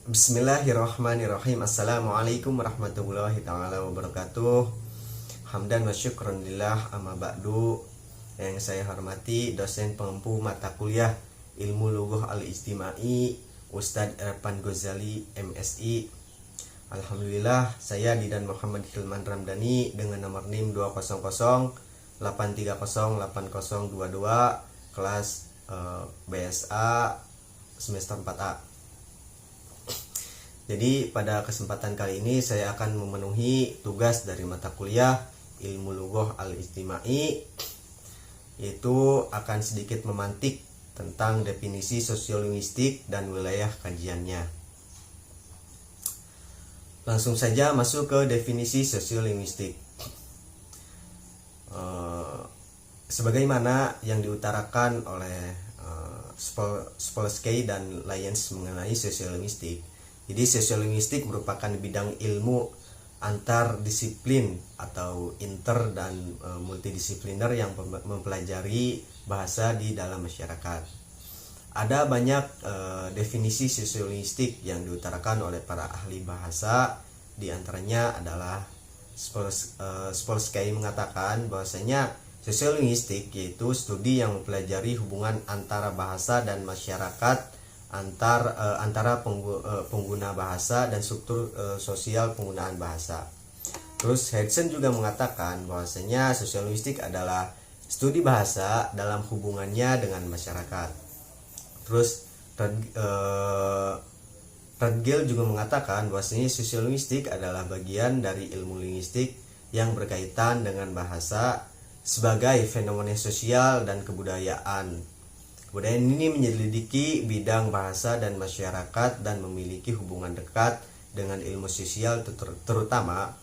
Bismillahirrahmanirrahim. Assalamualaikum warahmatullahi ta'ala wabarakatuh. Hamdan wa syukran lillah, amma ba'du. Yang saya hormati dosen pengempu mata kuliah Ilmu Lughah Al-Ijtimai, Ustadz Erpan Ghazali, MSI. Alhamdulillah, saya Didan Muhammad Hilman Ramdhani dengan nomor NIM 200-830-8022, kelas BSA semester 4A. Jadi pada kesempatan kali ini saya akan memenuhi tugas dari mata kuliah Ilmu Lughah Al-Ijtimai, yaitu akan sedikit memantik tentang definisi sosiolinguistik dan wilayah kajiannya. Langsung saja masuk ke definisi sosiolinguistik. Sebagaimana yang diutarakan oleh Spolsky dan Lyons mengenai sosiolinguistik. Jadi sosiolinguistik merupakan bidang ilmu antar disiplin atau inter dan multidisipliner yang mempelajari bahasa di dalam masyarakat. Ada banyak definisi sosiolinguistik yang diutarakan oleh para ahli bahasa. Di antaranya adalah Spolsky mengatakan bahwasanya sosiolinguistik yaitu studi yang mempelajari hubungan antara bahasa dan masyarakat, antara pengguna bahasa dan struktur sosial penggunaan bahasa. Terus Hedson juga mengatakan bahwasanya sosiolinguistik adalah studi bahasa dalam hubungannya dengan masyarakat. Terus Radgil juga mengatakan bahwasanya sosiolinguistik adalah bagian dari ilmu linguistik yang berkaitan dengan bahasa sebagai fenomena sosial dan kebudayaan. Kebudayaan ini menyelidiki bidang bahasa dan masyarakat dan memiliki hubungan dekat dengan ilmu sosial, terutama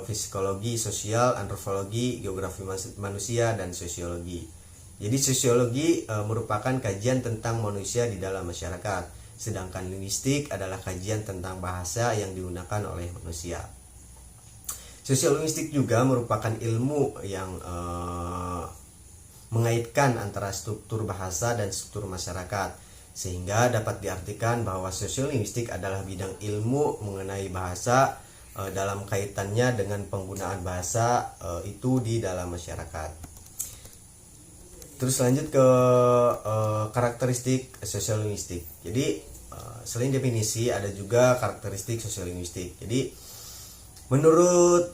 psikologi sosial, antropologi, geografi manusia, dan sosiologi. Jadi sosiologi merupakan kajian tentang manusia di dalam masyarakat, sedangkan linguistik adalah kajian tentang bahasa yang digunakan oleh manusia. Sosiolinguistik juga merupakan ilmu yang mengaitkan antara struktur bahasa dan struktur masyarakat, sehingga dapat diartikan bahwa sosiolinguistik adalah bidang ilmu mengenai bahasa dalam kaitannya dengan penggunaan bahasa itu di dalam masyarakat. Terus lanjut ke karakteristik sosiolinguistik. Jadi selain definisi ada juga karakteristik sosiolinguistik. Jadi menurut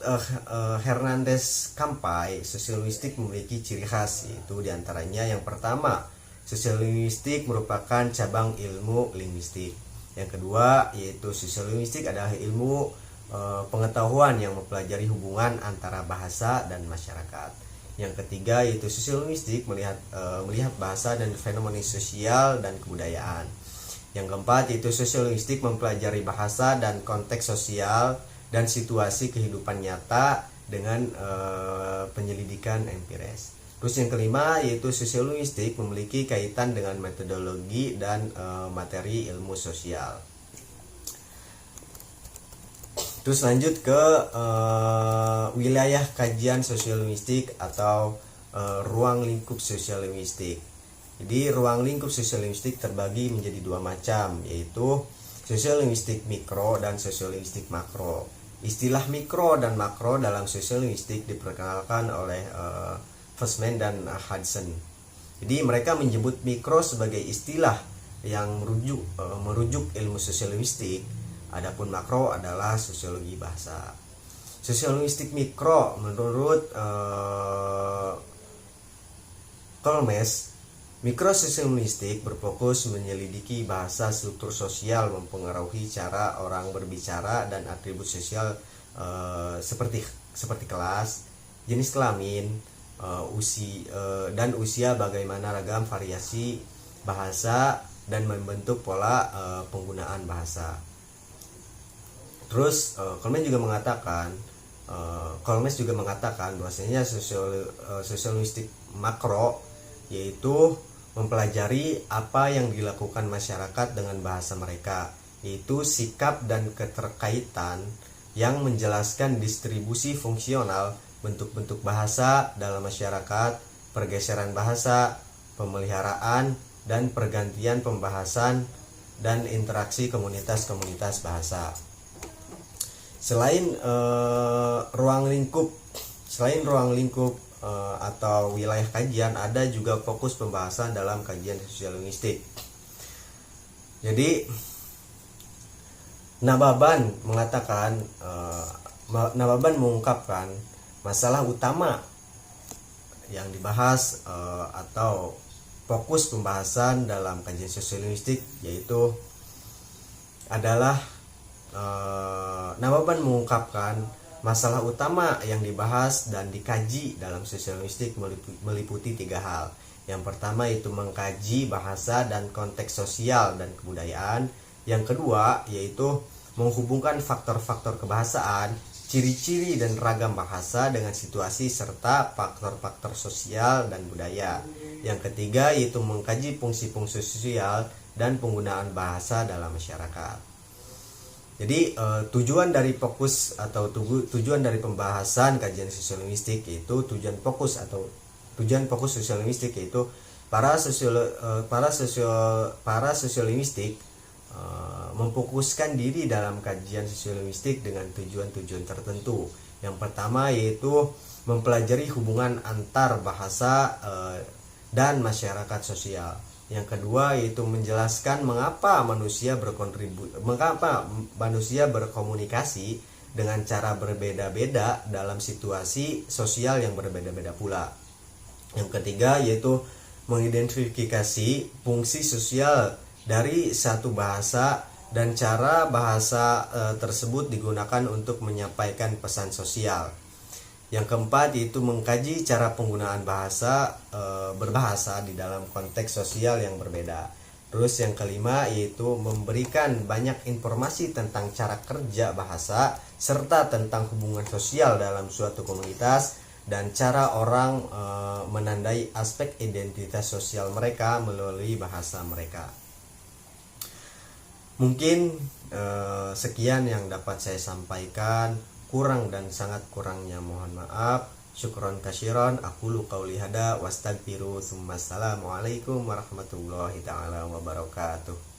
Hernandez Campai, sosiolinguistik memiliki ciri khas, yaitu diantaranya yang pertama, sosiolinguistik merupakan cabang ilmu linguistik. Yang kedua, yaitu sosiolinguistik adalah ilmu pengetahuan yang mempelajari hubungan antara bahasa dan masyarakat. Yang ketiga, yaitu sosiolinguistik melihat bahasa dan fenomena sosial dan kebudayaan. Yang keempat, yaitu sosiolinguistik mempelajari bahasa dan konteks sosial dan situasi kehidupan nyata dengan penyelidikan empiris. Terus yang kelima, yaitu sosiolinguistik memiliki kaitan dengan metodologi dan materi ilmu sosial. Terus lanjut ke wilayah kajian sosiolinguistik atau ruang lingkup sosiolinguistik. Jadi ruang lingkup sosiolinguistik terbagi menjadi dua macam, yaitu sosiolinguistik mikro dan sosiolinguistik makro. Istilah mikro dan makro dalam sosiolinguistik diperkenalkan oleh Fessman dan Hudson. Jadi mereka menyebut mikro sebagai istilah yang merujuk ilmu sosiolinguistik, adapun makro adalah sosiologi bahasa. Sosiolinguistik mikro menurut Kolmes, mikrososiologistik berfokus menyelidiki bahasa, struktur sosial, mempengaruhi cara orang berbicara dan atribut sosial seperti kelas, jenis kelamin, usia, bagaimana ragam variasi bahasa dan membentuk pola penggunaan bahasa. Terus Kolmes juga mengatakan bahwasanya sosiolinguistik makro yaitu mempelajari apa yang dilakukan masyarakat dengan bahasa mereka, yaitu sikap dan keterkaitan yang menjelaskan distribusi fungsional bentuk-bentuk bahasa dalam masyarakat, pergeseran bahasa, pemeliharaan, dan pergantian pembahasan dan interaksi komunitas-komunitas bahasa. Selain ruang lingkup atau wilayah kajian, ada juga fokus pembahasan dalam kajian sosiolinguistik. Jadi Nababan mengungkapkan masalah utama yang dibahas atau fokus pembahasan dalam kajian sosiolinguistik, yaitu adalah Nababan mengungkapkan masalah utama yang dibahas dan dikaji dalam sosiolinguistik meliputi 3 hal. Yang pertama itu mengkaji bahasa dan konteks sosial dan kebudayaan. Yang kedua yaitu menghubungkan faktor-faktor kebahasaan, ciri-ciri dan ragam bahasa dengan situasi serta faktor-faktor sosial dan budaya. Yang ketiga yaitu mengkaji fungsi-fungsi sosial dan penggunaan bahasa dalam masyarakat. Jadi tujuan dari pembahasan kajian sosiolinguistik yaitu tujuan fokus sosiolinguistik yaitu para sosiolinguistik memfokuskan diri dalam kajian sosiolinguistik dengan tujuan-tujuan tertentu. Yang pertama yaitu mempelajari hubungan antar bahasa dan masyarakat sosial. Yang kedua yaitu menjelaskan mengapa manusia berkomunikasi dengan cara berbeda-beda dalam situasi sosial yang berbeda-beda pula. Yang ketiga yaitu mengidentifikasi fungsi sosial dari satu bahasa dan cara bahasa tersebut digunakan untuk menyampaikan pesan sosial. Yang keempat yaitu mengkaji cara penggunaan berbahasa di dalam konteks sosial yang berbeda. Terus yang kelima yaitu memberikan banyak informasi tentang cara kerja bahasa serta tentang hubungan sosial dalam suatu komunitas dan cara orang menandai aspek identitas sosial mereka melalui bahasa mereka. Mungkin sekian yang dapat saya sampaikan. Kurang dan sangat kurangnya mohon maaf. Syukron kasiron. Aqulu qauli hada wastagfiru. Assalamualaikum warahmatullahi taala wabarakatuh.